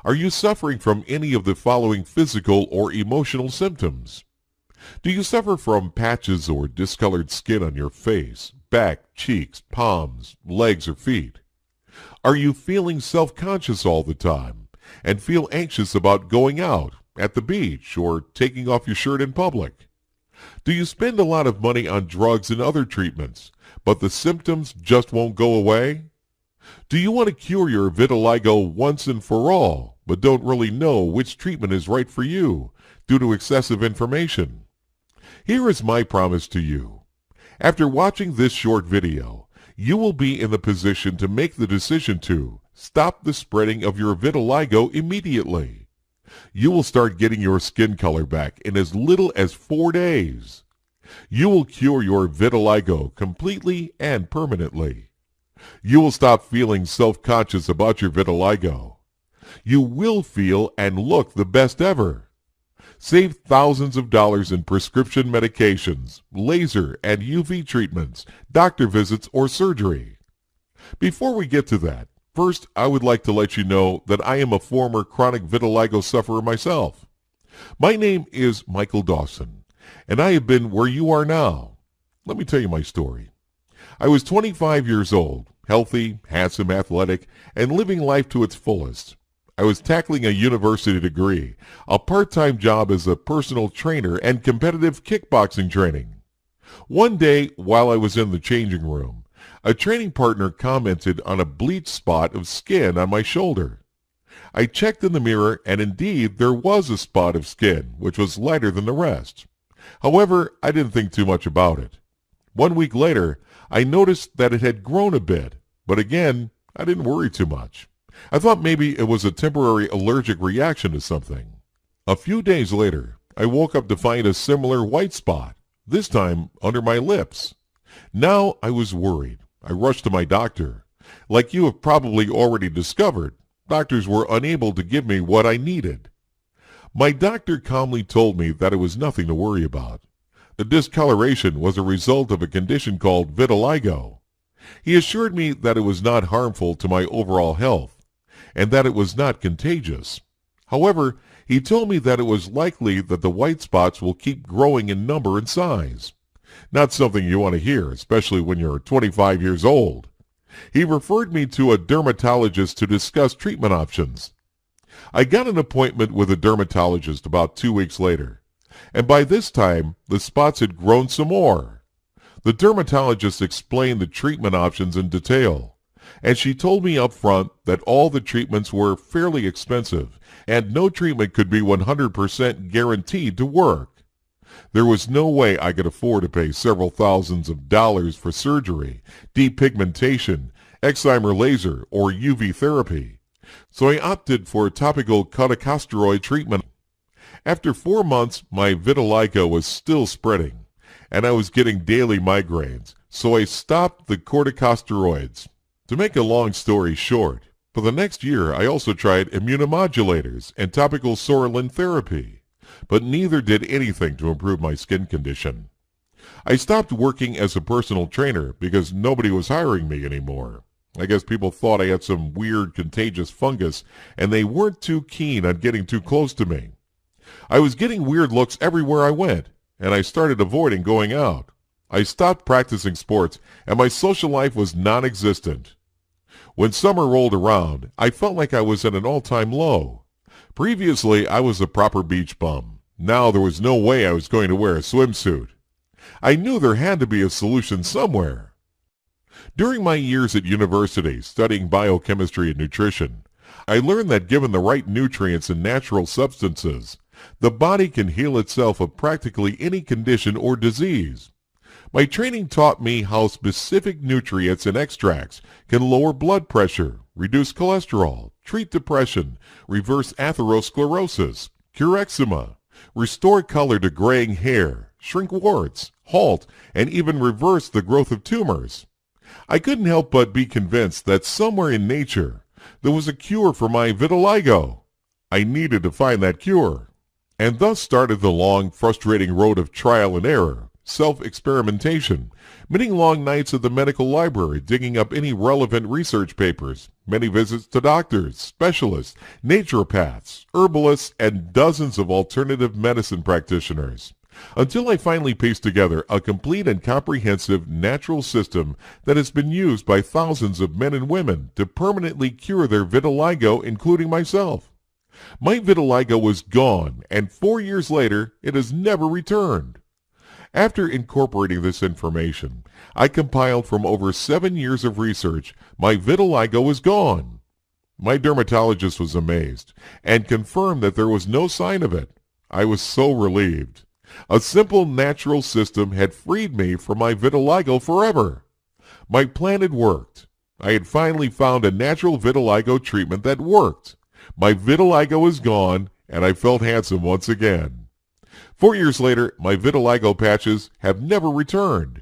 Are you suffering from any of the following physical or emotional symptoms? Do you suffer from patches or discolored skin on your face, back, cheeks, palms, legs, or feet? Are you feeling self-conscious all the time and feel anxious about going out, at the beach, or taking off your shirt in public? Do you spend a lot of money on drugs and other treatments, but the symptoms just won't go away? Do you want to cure your vitiligo once and for all, but don't really know which treatment is right for you due to excessive information? Here is my promise to you. After watching this short video, you will be in the position to make the decision to stop the spreading of your vitiligo immediately. You will start getting your skin color back in as little as 4 days. You will cure your vitiligo completely and permanently. You will stop feeling self-conscious about your vitiligo. You will feel and look the best ever. Save thousands of dollars in prescription medications, laser and UV treatments, doctor visits, or surgery. Before we get to that, first I would like to let you know that I am a former chronic vitiligo sufferer myself. My name is Michael Dawson, and I have been where you are now. Let me tell you my story. I was 25 years old, healthy, handsome, athletic, and living life to its fullest. I was tackling a university degree, a part-time job as a personal trainer, and competitive kickboxing training. One day, while I was in the changing room, a training partner commented on a bleached spot of skin on my shoulder. I checked in the mirror, and indeed there was a spot of skin, which was lighter than the rest. However, I didn't think too much about it. 1 week later, I noticed that it had grown a bit, but again, I didn't worry too much. I thought maybe it was a temporary allergic reaction to something. A few days later, I woke up to find a similar white spot, this time under my lips. Now I was worried. I rushed to my doctor. Like you have probably already discovered, doctors were unable to give me what I needed. My doctor calmly told me that it was nothing to worry about. The discoloration was a result of a condition called vitiligo. He assured me that it was not harmful to my overall health, and that it was not contagious. However, he told me that it was likely that the white spots will keep growing in number and size. Not something you want to hear, especially when you're 25 years old. He referred me to a dermatologist to discuss treatment options. I got an appointment with a dermatologist about 2 weeks later, and by this time the spots had grown some more. The dermatologist explained the treatment options in detail, and she told me up front that all the treatments were fairly expensive and no treatment could be 100% guaranteed to work. There was no way I could afford to pay several thousands of dollars for surgery, depigmentation, excimer laser, or UV therapy, so I opted for a topical corticosteroid treatment. After 4 months, my vitiligo was still spreading, and I was getting daily migraines, so I stopped the corticosteroids. To make a long story short, for the next year I also tried immunomodulators and topical psoralen therapy, but neither did anything to improve my skin condition. I stopped working as a personal trainer because nobody was hiring me anymore. I guess people thought I had some weird contagious fungus, and they weren't too keen on getting too close to me. I was getting weird looks everywhere I went, and I started avoiding going out. I stopped practicing sports, and my social life was non-existent. When summer rolled around, I felt like I was at an all-time low. Previously, I was a proper beach bum. Now there was no way I was going to wear a swimsuit. I knew there had to be a solution somewhere. During my years at university studying biochemistry and nutrition, I learned that given the right nutrients and natural substances, the body can heal itself of practically any condition or disease. My training taught me how specific nutrients and extracts can lower blood pressure, reduce cholesterol, treat depression, reverse atherosclerosis, cure eczema, restore color to graying hair, shrink warts, halt, and even reverse the growth of tumors. I couldn't help but be convinced that somewhere in nature there was a cure for my vitiligo. I needed to find that cure. And thus started the long, frustrating road of trial and error, self-experimentation, many long nights at the medical library digging up any relevant research papers, many visits to doctors, specialists, naturopaths, herbalists, and dozens of alternative medicine practitioners, until I finally pieced together a complete and comprehensive natural system that has been used by thousands of men and women to permanently cure their vitiligo, including myself. My vitiligo was gone, and 4 years later, it has never returned. After incorporating this information, I compiled from over 7 years of research, my vitiligo is gone. My dermatologist was amazed and confirmed that there was no sign of it. I was so relieved. A simple natural system had freed me from my vitiligo forever. My plan had worked. I had finally found a natural vitiligo treatment that worked. My vitiligo was gone, and I felt handsome once again. 4 years later, my vitiligo patches have never returned.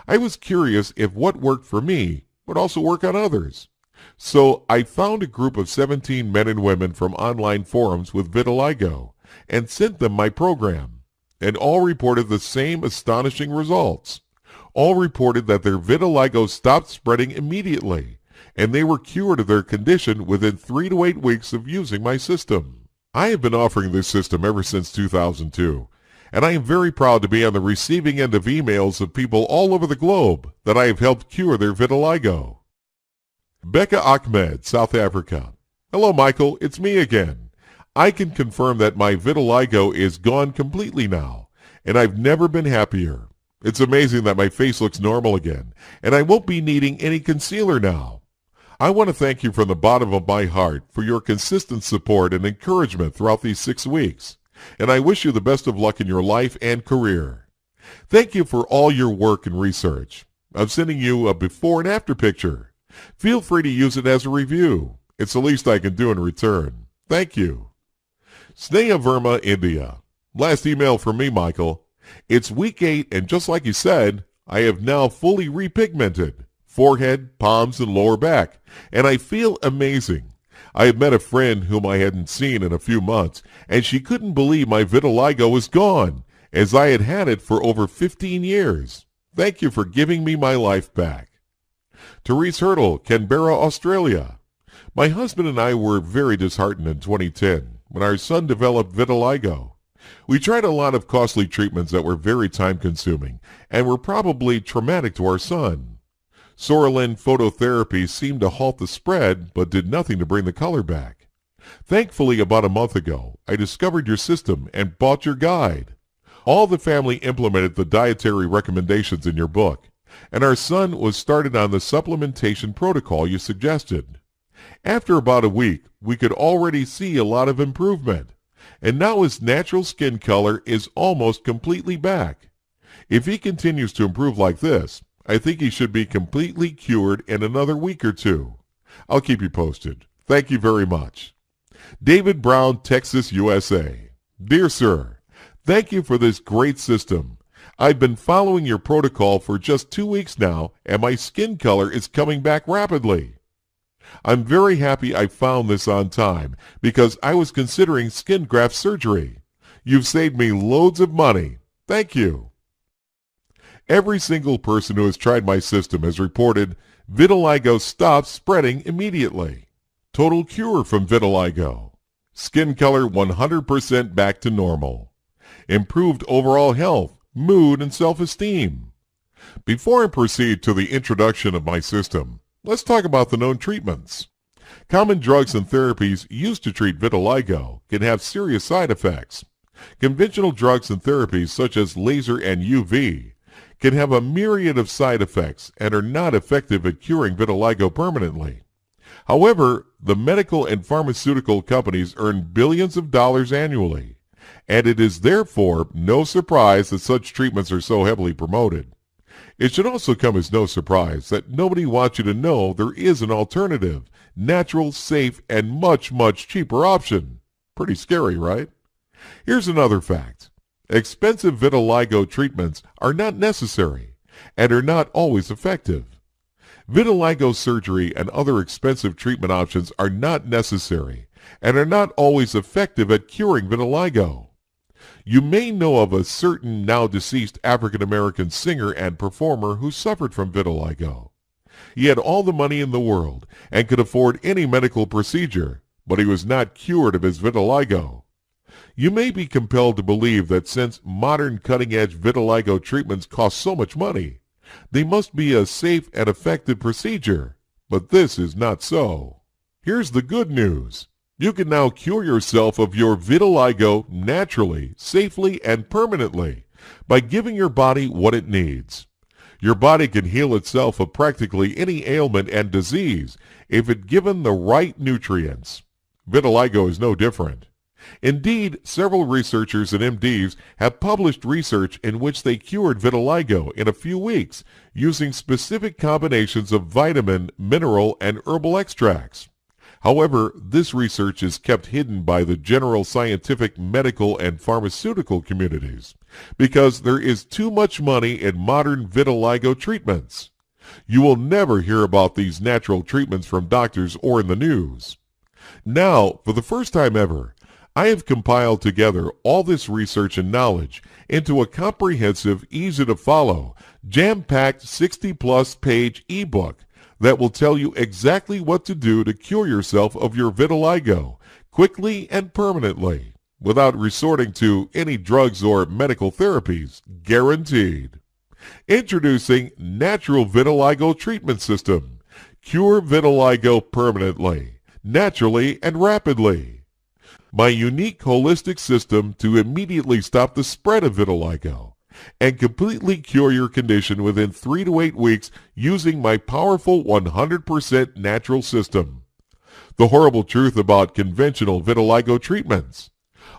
I was curious if what worked for me would also work on others. So I found a group of 17 men and women from online forums with vitiligo and sent them my program, and all reported the same astonishing results. All reported that their vitiligo stopped spreading immediately, and they were cured of their condition within 3 to 8 weeks of using my system. I have been offering this system ever since 2002, and I am very proud to be on the receiving end of emails of people all over the globe that I have helped cure their vitiligo. Becca Ahmed, South Africa. Hello, Michael. It's me again. I can confirm that my vitiligo is gone completely now, and I've never been happier. It's amazing that my face looks normal again, and I won't be needing any concealer now. I want to thank you from the bottom of my heart for your consistent support and encouragement throughout these 6 weeks, and I wish you the best of luck in your life and career. Thank you for all your work and research. I'm sending you a before and after picture. Feel free to use it as a review. It's the least I can do in return. Thank you. Sneha Verma, India. Last email from me, Michael. It's week 8, and just like you said, I have now fully repigmented. Forehead, palms, and lower back, and I feel amazing. I have met a friend whom I hadn't seen in a few months, and she couldn't believe my vitiligo was gone, as I had had it for over 15 years. Thank you for giving me my life back. Therese Hurdle, Canberra, Australia. My husband and I were very disheartened in 2010 when our son developed vitiligo. We tried a lot of costly treatments that were very time-consuming and were probably traumatic to our son. Sorolin phototherapy seemed to halt the spread, but did nothing to bring the color back. Thankfully, about a month ago, I discovered your system and bought your guide. All the family implemented the dietary recommendations in your book, and our son was started on the supplementation protocol you suggested. After about a week, we could already see a lot of improvement, and now his natural skin color is almost completely back. If he continues to improve like this, I think he should be completely cured in another week or 2. I'll keep you posted. Thank you very much. David Brown, Texas, USA. Dear Sir, thank you for this great system. I've been following your protocol for just 2 weeks now, and my skin color is coming back rapidly. I'm very happy I found this on time, because I was considering skin graft surgery. You've saved me loads of money. Thank you. Every single person who has tried my system has reported vitiligo stops spreading immediately. Total cure from vitiligo. Skin color 100% back to normal. Improved overall health, mood, and self-esteem. Before I proceed to the introduction of my system, let's talk about the known treatments. Common drugs and therapies used to treat vitiligo can have serious side effects. Conventional drugs and therapies such as laser and UV can have a myriad of side effects and are not effective at curing vitiligo permanently. However, the medical and pharmaceutical companies earn billions of dollars annually, and it is therefore no surprise that such treatments are so heavily promoted. It should also come as no surprise that nobody wants you to know there is an alternative, natural, safe, and much, much cheaper option. Pretty scary, right? Here's another fact. Expensive vitiligo treatments are not necessary and are not always effective. Vitiligo surgery and other expensive treatment options are not necessary and are not always effective at curing vitiligo. You may know of a certain now deceased African American singer and performer who suffered from vitiligo. He had all the money in the world and could afford any medical procedure, but he was not cured of his vitiligo. You may be compelled to believe that since modern cutting-edge vitiligo treatments cost so much money, they must be a safe and effective procedure, but this is not so. Here's the good news. You can now cure yourself of your vitiligo naturally, safely, and permanently by giving your body what it needs. Your body can heal itself of practically any ailment and disease if it's given the right nutrients. Vitiligo is no different. Indeed, several researchers and MDs have published research in which they cured vitiligo in a few weeks using specific combinations of vitamin, mineral, and herbal extracts. However, this research is kept hidden by the general scientific, medical, and pharmaceutical communities because there is too much money in modern vitiligo treatments. You will never hear about these natural treatments from doctors or in the news. Now, for the first time ever, I have compiled together all this research and knowledge into a comprehensive, easy-to-follow, jam-packed 60-plus page ebook that will tell you exactly what to do to cure yourself of your vitiligo quickly and permanently without resorting to any drugs or medical therapies, guaranteed. Introducing Natural Vitiligo Treatment System. Cure vitiligo permanently, naturally, and rapidly. My unique holistic system to immediately stop the spread of vitiligo and completely cure your condition within 3 to 8 weeks using my powerful 100% natural system. The horrible truth about conventional vitiligo treatments.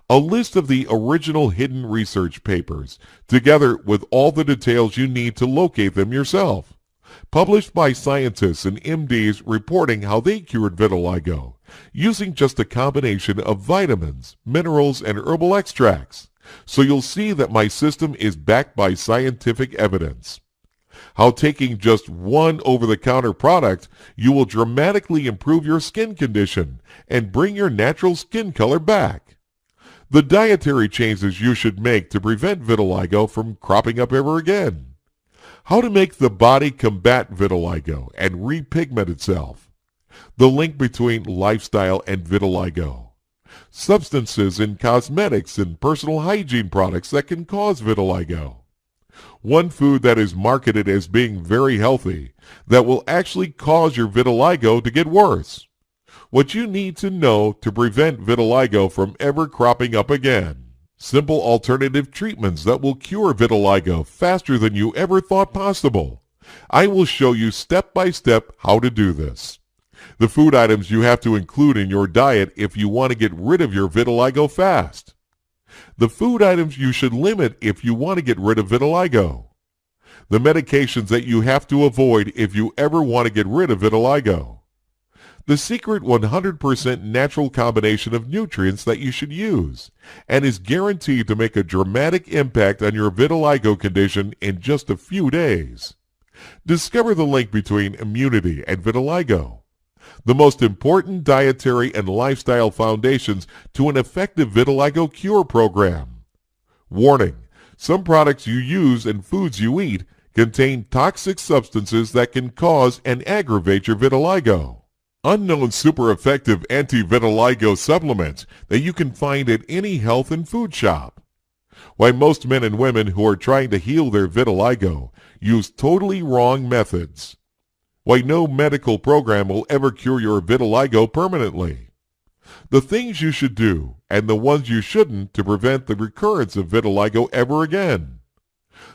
A list of the original hidden research papers, together with all the details you need to locate them yourself. Published by scientists and MDs reporting how they cured vitiligo using just a combination of vitamins, minerals, and herbal extracts. So you'll see that my system is backed by scientific evidence. How taking just one over-the-counter product, you will dramatically improve your skin condition and bring your natural skin color back. The dietary changes you should make to prevent vitiligo from cropping up ever again. How to make the body combat vitiligo and repigment itself. The link between lifestyle and vitiligo. Substances in cosmetics and personal hygiene products that can cause vitiligo. One food that is marketed as being very healthy that will actually cause your vitiligo to get worse. What you need to know to prevent vitiligo from ever cropping up again. Simple alternative treatments that will cure vitiligo faster than you ever thought possible. I will show you step by step how to do this. The food items you have to include in your diet if you want to get rid of your vitiligo fast. The food items you should limit if you want to get rid of vitiligo. The medications that you have to avoid if you ever want to get rid of vitiligo. The secret 100% natural combination of nutrients that you should use and is guaranteed to make a dramatic impact on your vitiligo condition in just a few days. Discover the link between immunity and vitiligo. The most important dietary and lifestyle foundations to an effective vitiligo cure program. Warning: some products you use and foods you eat contain toxic substances that can cause and aggravate your vitiligo. Unknown super effective anti-vitiligo supplements that you can find at any health and food shop. Why most men and women who are trying to heal their vitiligo use totally wrong methods. Why no medical program will ever cure your vitiligo permanently. The things you should do and the ones you shouldn't to prevent the recurrence of vitiligo ever again.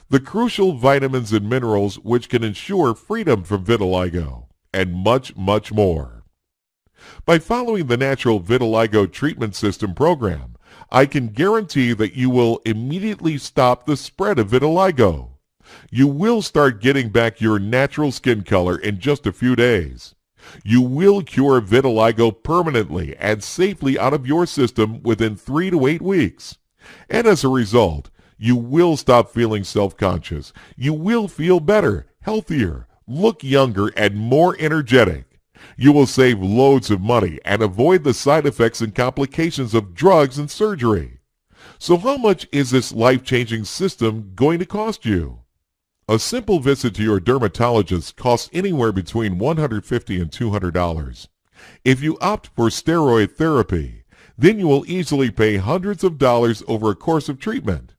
The crucial vitamins and minerals which can ensure freedom from vitiligo, and much, much more. By following the Natural Vitiligo Treatment System program, I can guarantee that you will immediately stop the spread of vitiligo. You will start getting back your natural skin color in just a few days. You will cure vitiligo permanently and safely out of your system within 3 to 8 weeks. And as a result, you will stop feeling self-conscious. You will feel better, healthier, look younger, and more energetic. You will save loads of money and avoid the side effects and complications of drugs and surgery. So how much is this life-changing system going to cost you? A simple visit to your dermatologist costs anywhere between $150 and $200. If you opt for steroid therapy, then you will easily pay hundreds of dollars over a course of treatment.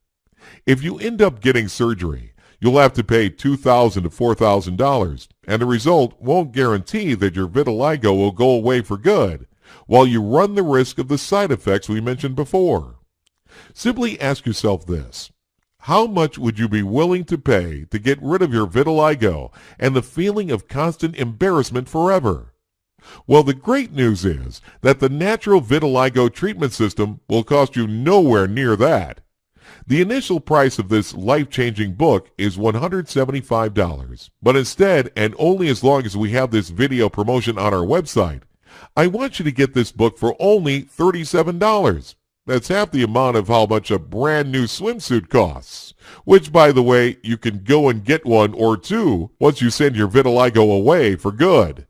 If you end up getting surgery, you'll have to pay $2,000 to $4,000, and the result won't guarantee that your vitiligo will go away for good, while you run the risk of the side effects we mentioned before. Simply ask yourself this: how much would you be willing to pay to get rid of your vitiligo and the feeling of constant embarrassment forever? Well, the great news is that the natural vitiligo treatment system will cost you nowhere near that. The initial price of this life-changing book is $175, but instead, and only as long as we have this video promotion on our website, I want you to get this book for only $37. That's half the amount of how much a brand new swimsuit costs, which, by the way, you can go and get one or two once you send your vitiligo away for good.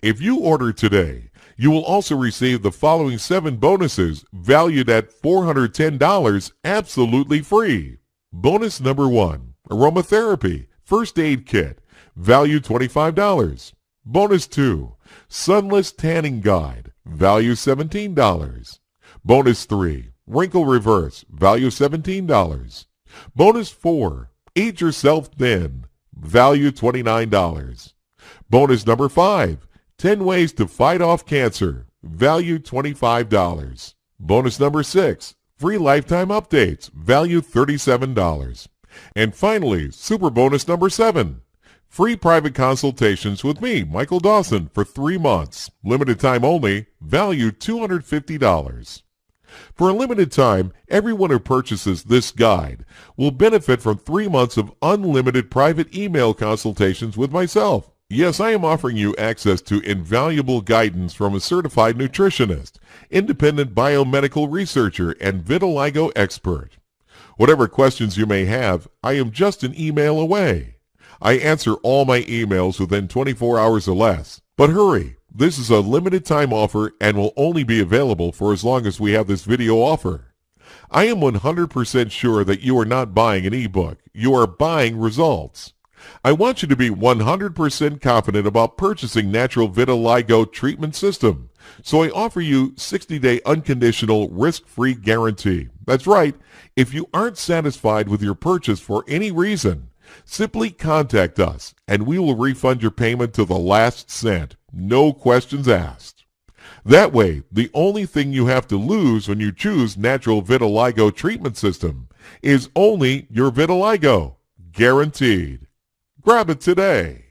If you order today, you will also receive the following 7 bonuses valued at $410 absolutely free. Bonus number 1, aromatherapy first aid kit, value $25. Bonus 2, sunless tanning guide, value $17. Bonus 3, wrinkle reverse, value $17. Bonus 4, age yourself thin, value $29. Bonus number 5, 10 ways to fight off cancer, value $25. Bonus number 6, free lifetime updates, value $37. And finally, super bonus number 7, free private consultations with me, Michael Dawson, for 3 months, limited time only, value $250. For a limited time, everyone who purchases this guide will benefit from 3 months of unlimited private email consultations with myself. Yes, I am offering you access to invaluable guidance from a certified nutritionist, independent biomedical researcher, and vitiligo expert. Whatever questions you may have, I am just an email away. I answer all my emails within 24 hours or less. But hurry, this is a limited time offer and will only be available for as long as we have this video offer. I am 100% sure that you are not buying an ebook. You are buying results. I want you to be 100% confident about purchasing Natural Vitiligo Treatment System. So I offer you 60-day unconditional risk-free guarantee. That's right. If you aren't satisfied with your purchase for any reason, simply contact us and we will refund your payment to the last cent. No questions asked. That way, the only thing you have to lose when you choose Natural Vitiligo Treatment System is only your vitiligo. Guaranteed. Grab it today.